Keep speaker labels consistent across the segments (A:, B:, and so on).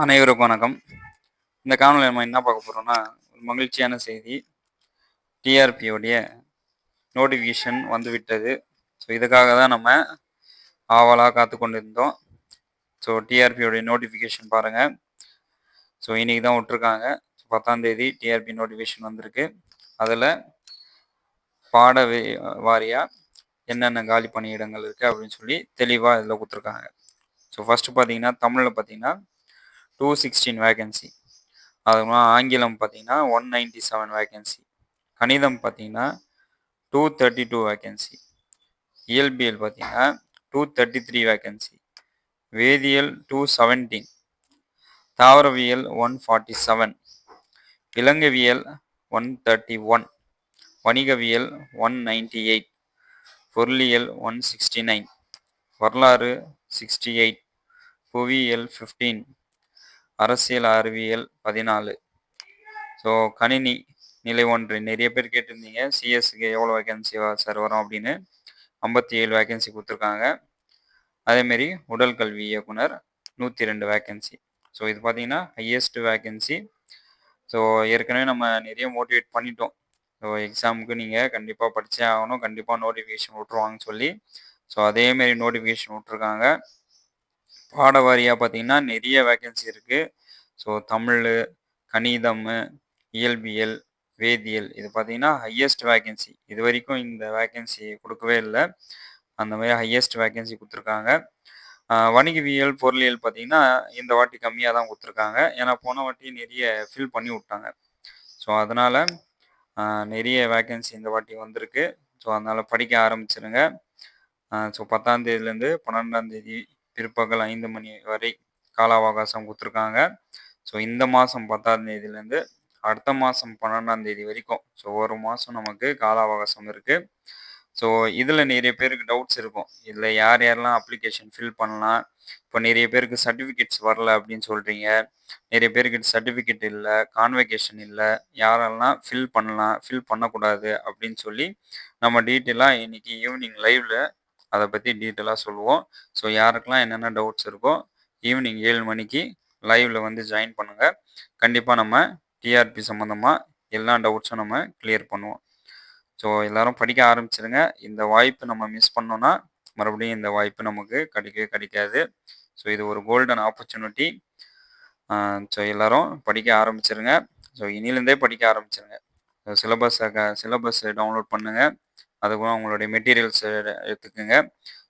A: அனைவருக்கும் வணக்கம். இந்த காணொலியில நம்ம என்ன பார்க்க போறோம்னா, ஒரு மகிழ்ச்சியான செய்தி. டிஆர்பியோடைய நோட்டிஃபிகேஷன் வந்துவிட்டது. ஸோ இதுக்காக தான் நம்ம ஆவலா காத்து கொண்டிருந்தோம். ஸோ டிஆர்பியோடைய நோட்டிஃபிகேஷன் பாருங்க. ஸோ இன்னைக்கு தான் விட்டுருக்காங்க. 10ஆம் தேதி டிஆர்பி நோட்டிஃபிகேஷன் வந்திருக்கு. அதில் பாட வாரியா என்னென்ன காலி பணியிடங்கள் இருக்குது அப்படின்னு சொல்லி தெளிவாக இதில் கொடுத்துருக்காங்க. ஸோ ஃபஸ்ட்டு பார்த்தீங்கன்னா, தமிழில் பார்த்தீங்கன்னா 216 வேகன்சி. அதுக்கப்புறம் ஆங்கிலம் பார்த்தீங்கன்னா 197 வேகன்சி. கணிதம் பார்த்தீங்கன்னா 232 வேகன்சி. இயல்பியல் பார்த்தீங்கன்னா 233 வேகன்சி. வேதியியல் 217. தாவரவியல் 147. விலங்குவியல் 131. வணிகவியல் 198. பொருளியல் 169. வரலாறு 68. புவியியல் 15. அரசியல் அறிவியல் 14. ஸோ கணினி நிலை 1 நிறைய பேர் கேட்டிருந்தீங்க, சிஎஸ்க்கு எவ்வளோ வேகன்சி சார் வரும் அப்படின்னு. 57 வேகன்சி கொடுத்துருக்காங்க. அதேமாரி உடல் கல்வி இயக்குனர் 102 வேகன்சி. ஸோ இது பார்த்தீங்கன்னா ஹையஸ்ட் வேகன்சி. ஸோ ஏற்கனவே நம்ம நிறைய மோட்டிவேட் பண்ணிட்டோம். ஸோ எக்ஸாமுக்கு நீங்கள் கண்டிப்பாக படித்தே ஆகணும், கண்டிப்பாக நோட்டிஃபிகேஷன் விட்ருவாங்கன்னு சொல்லி. ஸோ அதேமாரி நோட்டிஃபிகேஷன் விட்ருக்காங்க. பாட வாரியாக பார்த்தீங்கன்னா நிறைய வேகன்சி இருக்குது. ஸோ தமிழ், கணிதம், இயல்பியல், வேதியியல் இது பார்த்தீங்கன்னா ஹையஸ்ட் வேகன்சி. இது வரைக்கும் இந்த வேகன்சி கொடுக்கவே இல்லை. அந்த மாதிரி ஹையஸ்ட் வேகன்சி கொடுத்துருக்காங்க. வணிகவியல், பொருளியல் பார்த்தீங்கன்னா இந்த வாட்டி கம்மியாக தான் கொடுத்துருக்காங்க. ஏன்னா போன வாட்டி நிறைய ஃபில் பண்ணி விட்டாங்க. ஸோ அதனால் நிறைய வேகன்சி இந்த வாட்டி வந்திருக்கு. ஸோ அதனால் படிக்க ஆரம்பிச்சிருங்க. ஸோ 10ஆம் தேதியிலேருந்து 12ஆம் தேதி பிற்பகல் 5 மணி வரை கால அவகாசம் கொடுத்துருக்காங்க. ஸோ இந்த மாதம் 10ஆம் தேதியிலேருந்து அடுத்த மாதம் 12ஆம் தேதி வரைக்கும், ஸோ ஒரு மாதம் நமக்கு கால அவகாசம் இருக்குது. ஸோ இதில் நிறைய பேருக்கு டவுட்ஸ் இருக்கும். இதில் யார் யாரெல்லாம் அப்ளிகேஷன் ஃபில் பண்ணலாம். இப்போ நிறைய பேருக்கு சர்டிஃபிகேட்ஸ் வரல அப்படின்னு சொல்கிறீங்க. நிறைய பேருக்கு சர்டிஃபிகேட் இல்லை, கான்வெகேஷன் இல்லை, யாரெல்லாம் ஃபில் பண்ணலாம், ஃபில் பண்ணக்கூடாது அப்படின்னு சொல்லி நம்ம டீட்டெயிலாக இன்றைக்கி ஈவினிங் லைவில் அதை பற்றி டீட்டெயிலாக சொல்லுவோம். ஸோ யாருக்கெல்லாம் என்னென்ன டவுட்ஸ் இருக்கோ ஈவினிங் 7 மணிக்கு லைவில் வந்து ஜாயின் பண்ணுங்கள். கண்டிப்பாக நம்ம டிஆர்பி சம்மந்தமாக எல்லா டவுட்ஸும் நம்ம கிளியர் பண்ணுவோம். ஸோ எல்லோரும் படிக்க ஆரம்பிச்சிருங்க. இந்த வாய்ப்பு நம்ம மிஸ் பண்ணோன்னா மறுபடியும் இந்த வாய்ப்பு நமக்கு கிடைக்கவே கிடைக்காது. ஸோ இது ஒரு கோல்டன் ஆப்பர்ச்சுனிட்டி. ஸோ எல்லோரும் படிக்க ஆரம்பிச்சிருங்க. ஸோ இனிலேருந்தே படிக்க ஆரம்பிச்சிருங்க. சிலபஸ் டவுன்லோட் பண்ணுங்கள். அதுக்கப்புறம் உங்களுடைய மெட்டீரியல்ஸ் எடுத்துக்கோங்க.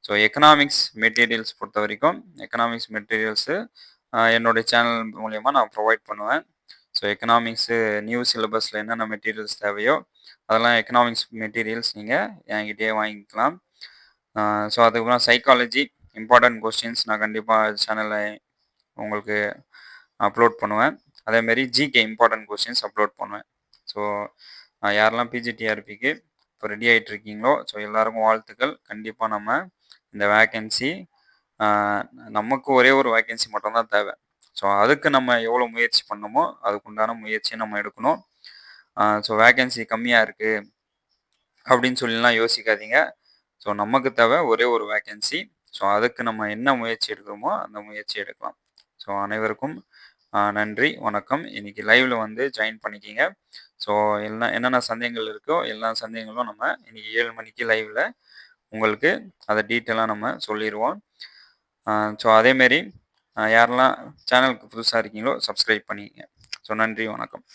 A: ஸோ எக்கனாமிக்ஸ் மெட்டீரியல்ஸ் பொறுத்த வரைக்கும் எக்கனாமிக்ஸ் மெட்டீரியல்ஸு என்னுடைய சேனல் மூலயமா நான் ப்ரொவைட் பண்ணுவேன். ஸோ எக்கனாமிக்ஸு நியூ சிலபஸில் என்னென்ன மெட்டீரியல்ஸ் தேவையோ அதெல்லாம் எக்கனாமிக்ஸ் மெட்டீரியல்ஸ் நீங்கள் என்கிட்டயே வாங்கிக்கலாம். ஸோ அதுக்கப்புறம் சைக்காலஜி இம்பார்ட்டன்ட் கொஸ்டின்ஸ் நான் கண்டிப்பாக சேனலில் உங்களுக்கு அப்லோட் பண்ணுவேன். அதேமாரி ஜிகே இம்பார்ட்டன்ட் கொஸ்டின்ஸ் அப்லோட் பண்ணுவேன். ஸோ யாரெல்லாம் பிஜிடிஆர்பிக்கு இப்போ ரெடி ஆகிட்டு இருக்கீங்களோ ஸோ எல்லாருக்கும் வாழ்த்துக்கள். கண்டிப்பாக நம்ம இந்த வேக்கன்சி நமக்கு ஒரே ஒரு வேக்கன்சி மட்டும்தான் தேவை. ஸோ அதுக்கு நம்ம எவ்வளோ முயற்சி பண்ணணுமோ அதுக்குண்டான முயற்சியை நம்ம எடுக்கணும். ஸோ வேக்கன்சி கம்மியாக இருக்குது அப்படின்னு சொல்லிலாம் யோசிக்காதீங்க. ஸோ நமக்கு தேவை ஒரே ஒரு வேக்கன்சி. ஸோ அதுக்கு நம்ம என்ன முயற்சி எடுக்கிறோமோ அந்த முயற்சி எடுக்கலாம். ஸோ அனைவருக்கும் நன்றி, வணக்கம். இன்றைக்கி லைவில் வந்து ஜாயின் பண்ணிக்கிங்க. ஸோ என்னென்ன சந்தேகங்கள் இருக்கோ எல்லா சந்தேகங்களும் நம்ம இன்றைக்கி 7 மணிக்கு லைவில் உங்களுக்கு அதை டீட்டெயிலாக நம்ம சொல்லிடுவோம். ஸோ அதேமாரி யாரெல்லாம் சேனலுக்கு புதுசாக இருக்கீங்களோ சப்ஸ்கிரைப் பண்ணிக்கங்க. ஸோ நன்றி, வணக்கம்.